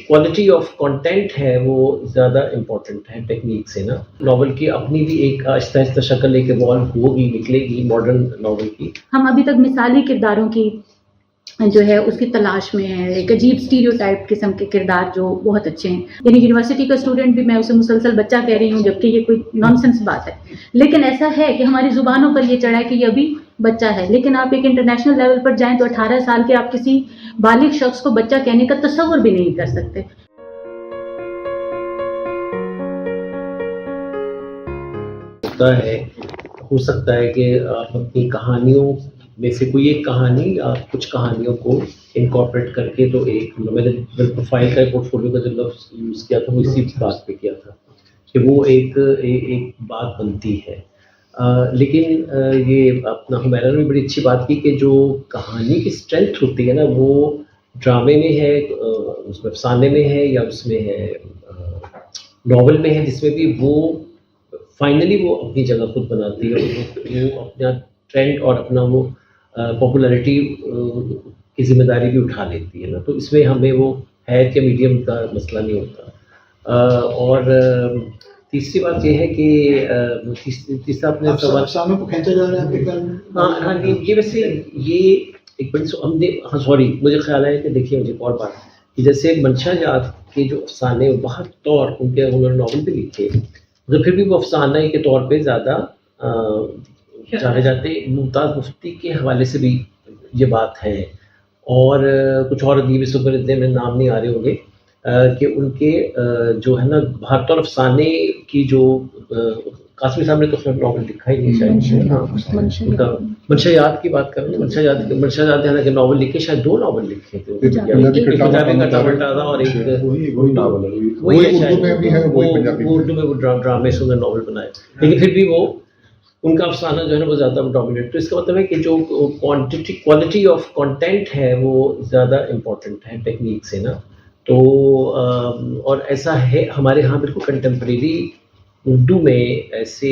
Quality of content ہے وہ زیادہ امپورٹنٹ ہے ٹیکنیک سے نا. ناول کی اپنی بھی ایک آہستہ آہستہ شکل ایک ایوالو ہوگی، نکلے گی ماڈرن ناول کی. ہم ابھی تک مثالی کرداروں کی جو ہے اس کی تلاش میں ہے، ایک عجیب اسٹیریوٹائپ قسم کے کردار جو بہت اچھے ہیں. یعنی یونیورسٹی کا اسٹوڈنٹ بھی میں اسے مسلسل بچہ کہہ رہی ہوں، جبکہ یہ کوئی نان سینس بات ہے، لیکن ایسا ہے کہ ہماری زبانوں پر یہ چڑھا ہے کہ یہ ابھی بچہ ہے. لیکن آپ ایک انٹرنیشنل لیول پر جائیں تو 18 سال کے آپ کسی بالغ شخص کو بچہ کہنے کا تصور بھی نہیں کر سکتے. ہو سکتا ہے کہ آپ اپنی کہانیوں میں سے کوئی ایک کہانی یا کچھ کہانیوں کو انکارپوریٹ کر کے، تو ایک میں نے پروفائل کا پورٹ فولیو کا جو لفظ یوز کیا تھا وہ اسی بات پہ کیا تھا کہ وہ ایک بات بنتی ہے. لیکن یہ اپنا حمیرہ نے بھی بڑی اچھی بات کی کہ جو کہانی کی اسٹرینتھ ہوتی ہے نا وہ ڈرامے میں ہے، اس میں افسانے میں ہے، یا اس میں ہے ناول میں ہے، جس میں بھی وہ فائنلی وہ اپنی جگہ خود بناتی ہے، وہ اپنا ٹرینڈ اور اپنا وہ پاپولیرٹی کی ذمہ داری بھی اٹھا لیتی ہے نا. تو اس میں ہمیں وہ حیت یا میڈیم کا مسئلہ نہیں ہوتا. اور تیسری بات یہ ہے کہ تیسرا اپنے افسانوں کو کھینچا جا رہا ہے. ہاں یہ ویسے یہ ایک بڑی ہم نے سوری مجھے خیال ہے کہ دیکھیے مجھے اور بات کہ جیسے منشا جات کے جو افسانے بہت طور انہوں نے ناول بھی لکھے، مگر پھر بھی وہ افسانہ کے طور پہ زیادہ جانے جاتے. ممتاز مفتی کے حوالے سے بھی یہ بات ہے، اور کچھ اور ادیب اس وقت میں نام نہیں آ رہے ہوں گے کہ ان کے جو ہے نا ہر طور افسانے کی جو قاسمی صاحب نے تو ناول لکھا ہی نہیں شاید. منشا یاد کی بات کریں، منشا یاد ہے کہ ناول لکھے، شاید 2 ناول لکھے تھے، اور ایک اردو میں وہ ڈرامے سے انہوں نے ناول بنائے. لیکن پھر بھی وہ ان کا افسانہ جو ہے نا وہ زیادہ ڈومینیٹ. تو اس کا مطلب ہے کہ جو کوالٹی آف کنٹینٹ ہے وہ زیادہ امپورٹنٹ ہے ٹیکنیک سے نا. تو اور ایسا ہے ہمارے ہاں بالکل کنٹمپریری اردو میں ایسے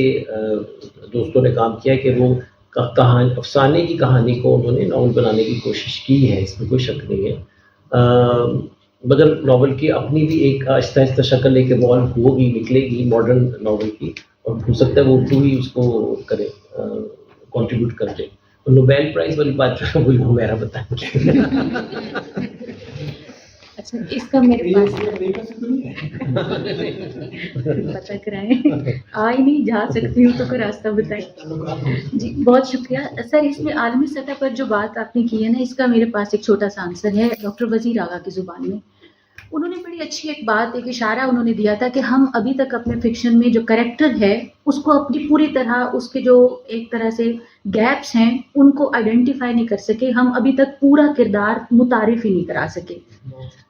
دوستوں نے کام کیا کہ وہ افسانے کی کہانی کو انہوں نے ناول بنانے کی کوشش کی ہے، اس میں کوئی شک نہیں ہے. مگر ناول کی اپنی بھی ایک آہستہ آہستہ شکل ایک ایوالو ہوگی، نکلے گی ماڈرن ناول کی، اور ہو سکتا ہے وہ اردو ہی اس کو کرے، کنٹریبیوٹ کر دے. نوبیل پرائز والی بات جو ہے وہ ہمیرا بتائیں گے. اچھا اس کا میرے پاس پتہ کرائیں، آ ہی نہیں جا سکتی ہوں تو کوئی راستہ بتائیں. جی بہت شکریہ سر. اس میں عالمی سطح پر جو بات آپ نے کی ہے نا، اس کا میرے پاس ایک چھوٹا سا آنسر ہے ڈاکٹر وزیر آغا کی زبان میں. انہوں نے بڑی اچھی ایک بات، ایک اشارہ انہوں نے دیا تھا کہ ہم ابھی تک اپنے فکشن میں جو کریکٹر ہے اس کو اپنی پوری طرح، اس کے جو ایک طرح سے گیپس ہیں ان کو آئیڈینٹیفائی نہیں کر سکے. ہم ابھی تک پورا کردار متعارف ہی نہیں کرا سکے.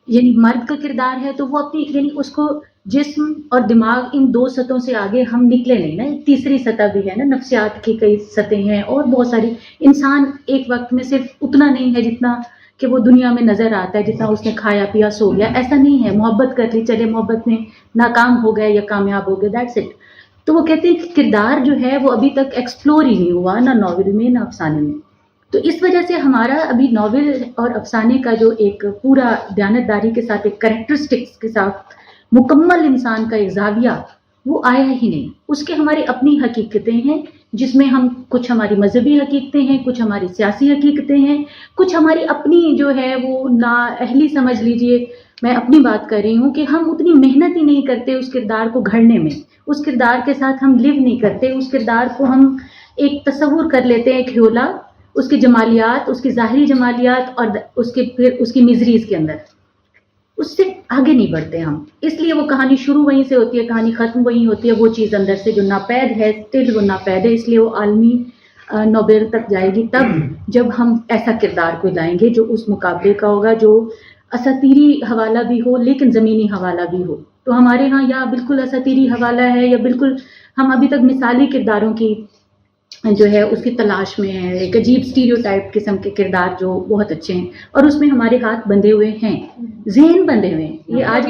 یعنی مرد کا کردار ہے تو وہ اپنی، یعنی اس کو جسم اور دماغ ان 2 سطحوں سے آگے ہم نکلے نہیں نا. ایک تیسری سطح بھی ہے نا، نفسیات کی کئی سطحیں ہیں اور بہت ساری. انسان ایک وقت میں صرف اتنا نہیں ہے جتنا کہ وہ دنیا میں نظر آتا ہے، جتنا اس نے کھایا پیا سو گیا، ایسا نہیں ہے. محبت کر لی، چلے محبت میں ناکام ہو گئے یا کامیاب ہو گئے، دیٹس اٹ. تو وہ کہتے ہیں کہ کردار جو ہے وہ ابھی تک ایکسپلور ہی نہیں ہوا، نہ ناول میں نہ افسانے میں. تو اس وجہ سے ہمارا ابھی ناول اور افسانے کا جو ایک پورا دیانتداری کے ساتھ ایک کریکٹرسٹکس کے ساتھ مکمل انسان کا ایک زاویہ وہ آیا ہی نہیں. اس کے ہماری اپنی حقیقتیں ہیں جس میں ہم کچھ ہماری مذہبی حقیقتیں ہیں، کچھ ہماری سیاسی حقیقتیں ہیں، کچھ ہماری اپنی جو ہے وہ نااہلی سمجھ لیجئے. میں اپنی بات کر رہی ہوں کہ ہم اتنی محنت ہی نہیں کرتے اس کردار کو گھڑنے میں، اس کردار کے ساتھ ہم لیو نہیں کرتے، اس کردار کو ہم ایک تصور کر لیتے ہیں، ایک ہیولا، اس کی جمالیات، اس کی ظاہری جمالیات اور پھر اس کی میزریز کے اندر، اس سے آگے نہیں بڑھتے ہم. اس لیے وہ کہانی شروع وہیں سے ہوتی ہے، کہانی ختم وہیں ہوتی ہے. وہ چیز اندر سے جو ناپید ہے، اسٹل وہ ناپید ہے. اس لیے وہ عالمی نوبل تک جائے گی تب جب ہم ایسا کردار کو لائیں گے جو اس مقابلے کا ہوگا، جو اساطیری حوالہ بھی ہو لیکن زمینی حوالہ بھی ہو. تو ہمارے ہاں یا بالکل اساطیری حوالہ ہے یا بالکل ہم ابھی تک مثالی کرداروں کی جو ہے اس کی تلاش میں ہے، ایک عجیب اسٹیریوٹائپ قسم کے کردار جو بہت اچھے ہیں، اور اس میں ہمارے ہاتھ بندھے ہوئے ہیں، ذہن بندھے ہوئے ہیں. یہ آج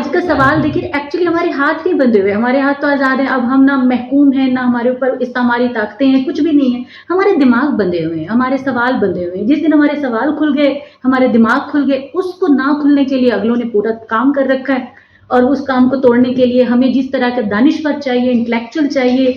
کا سوال دیکھیے، ایکچولی ہمارے ہاتھ نہیں بندھے ہوئے، ہمارے ہاتھ تو آزاد ہیں. اب ہم نہ محکوم ہیں، نہ ہمارے اوپر استعماری طاقتیں ہیں، کچھ بھی نہیں ہے. ہمارے دماغ بندھے ہوئے ہیں، ہمارے سوال بندھے ہوئے ہیں. جس دن ہمارے سوال کھل گئے، ہمارے دماغ کھل گئے، اس کو نہ کھلنے کے لیے اگلوں نے پورا کام کر رکھا ہے. اور اس کام کو توڑنے کے لیے ہمیں جس طرح کا دانشور چاہیے، انٹلیکچوئل چاہیے،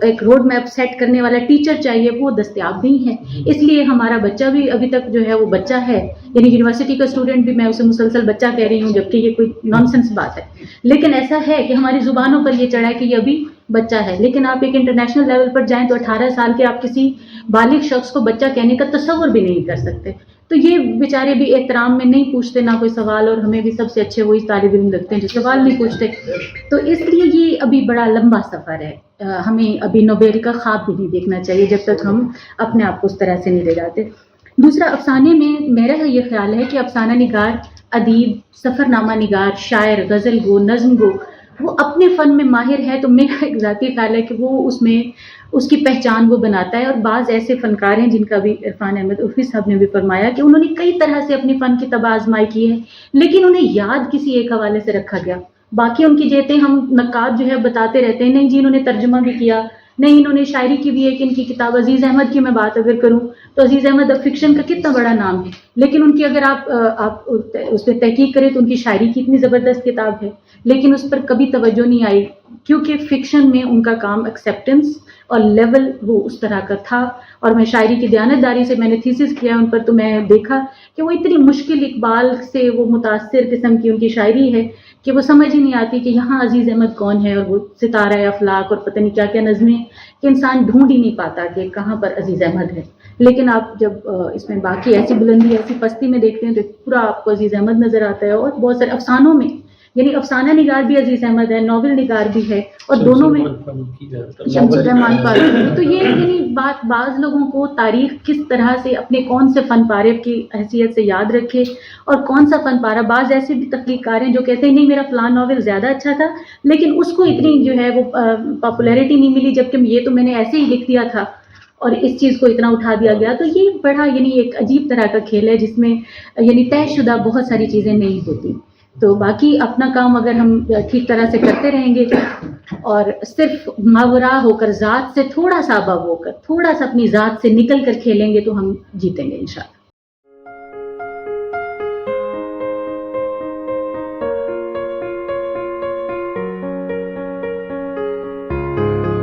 ایک روڈ میپ سیٹ کرنے والا ٹیچر چاہیے، وہ دستیاب نہیں ہے. اس لیے ہمارا بچہ بھی ابھی تک جو ہے وہ بچہ ہے، یعنی یونیورسٹی کا اسٹوڈنٹ بھی میں اسے مسلسل بچہ کہہ رہی ہوں، جبکہ یہ کوئی نان سینس بات ہے. لیکن ایسا ہے کہ ہماری زبانوں پر یہ چڑھا ہے کہ یہ ابھی بچہ ہے. لیکن آپ ایک انٹرنیشنل لیول پر جائیں تو 18 سال کے آپ کسی بالغ شخص کو بچہ کہنے کا تصور بھی نہیں کر سکتے. تو یہ بیچارے بھی احترام میں نہیں پوچھتے نہ کوئی سوال، اور ہمیں بھی سب سے اچھے وہی طالب علم لگتے ہیں جو سوال نہیں پوچھتے. تو اس لیے یہ ابھی بڑا لمبا سفر ہے. ہمیں ابھی نوبیل کا خواب بھی نہیں دیکھنا چاہیے جب تک ہم اپنے آپ کو اس طرح سے نہیں لے جاتے. دوسرا، افسانے میں میرا یہ خیال ہے کہ افسانہ نگار، ادیب، سفر نامہ نگار، شاعر، غزل گو، نظم گو، وہ اپنے فن میں ماہر ہے. تو میرا ایک ذاتی خیال ہے کہ وہ اس میں اس کی پہچان وہ بناتا ہے. اور بعض ایسے فنکار ہیں جن کا بھی عرفان احمد عرفی صاحب نے بھی فرمایا کہ انہوں نے کئی طرح سے اپنی فن کی طبع آزمائی کی ہے، لیکن انہیں یاد کسی ایک حوالے سے رکھا گیا. باقی ان کی جیتے ہم نقاد جو ہے بتاتے رہتے ہیں، نہیں جی انہوں نے ترجمہ بھی کیا، نہیں انہوں نے شاعری کی بھی. ایک ان کی کتاب عزیز احمد کی میں بات اگر کروں تو عزیز احمد اب فکشن کا کتنا بڑا نام ہے، لیکن ان کی اگر آپ اس پہ تحقیق کریں تو ان کی شاعری کی اتنی زبردست کتاب ہے، لیکن اس پر کبھی توجہ نہیں آئی، کیونکہ فکشن میں ان کا کام ایکسیپٹنس اور لیول وہ اس طرح کا تھا. اور میں شاعری کی دیانتداری سے میں نے تھیسس کیا ان پر، تو میں دیکھا کہ وہ اتنی مشکل اقبال سے وہ متاثر قسم کی ان کی شاعری ہے کہ وہ سمجھ ہی نہیں آتی کہ یہاں عزیز احمد کون ہے، اور وہ ستارہ افلاک اور پتہ نہیں کیا کیا نظمیں کہ انسان ڈھونڈ ہی نہیں پاتا کہ کہاں پر عزیز احمد ہے. لیکن آپ جب اس میں باقی ایسی بلندی ایسی پستی میں دیکھتے ہیں تو پورا آپ کو عزیز احمد نظر آتا ہے. اور بہت سارے افسانوں میں، یعنی افسانہ نگار بھی عزیز احمد ہے، ناول نگار بھی ہے، اور دونوں میں شمس الرحمان فاروقی. تو یہ یعنی بات بعض لوگوں کو تاریخ کس طرح سے اپنے کون سے فن پارے کی حیثیت سے یاد رکھے اور کون سا فن پارا. بعض ایسے بھی تخلیقار ہیں جو کہتے ہیں نہیں میرا فلاں ناول زیادہ اچھا تھا لیکن اس کو اتنی جو ہے وہ پاپولیرٹی نہیں ملی، جبکہ یہ تو میں نے ایسے ہی لکھ دیا تھا اور اس چیز کو اتنا اٹھا دیا گیا. تو یہ بڑا یعنی ایک عجیب طرح کا کھیل ہے جس میں یعنی طے شدہ بہت ساری چیزیں نہیں ہوتی. تو باقی اپنا کام اگر ہم ٹھیک طرح سے کرتے رہیں گے اور صرف ماورا ہو کر ذات سے تھوڑا سا ابو ہو کر تھوڑا سا اپنی ذات سے نکل کر کھیلیں گے تو ہم جیتیں گے انشاءاللہ.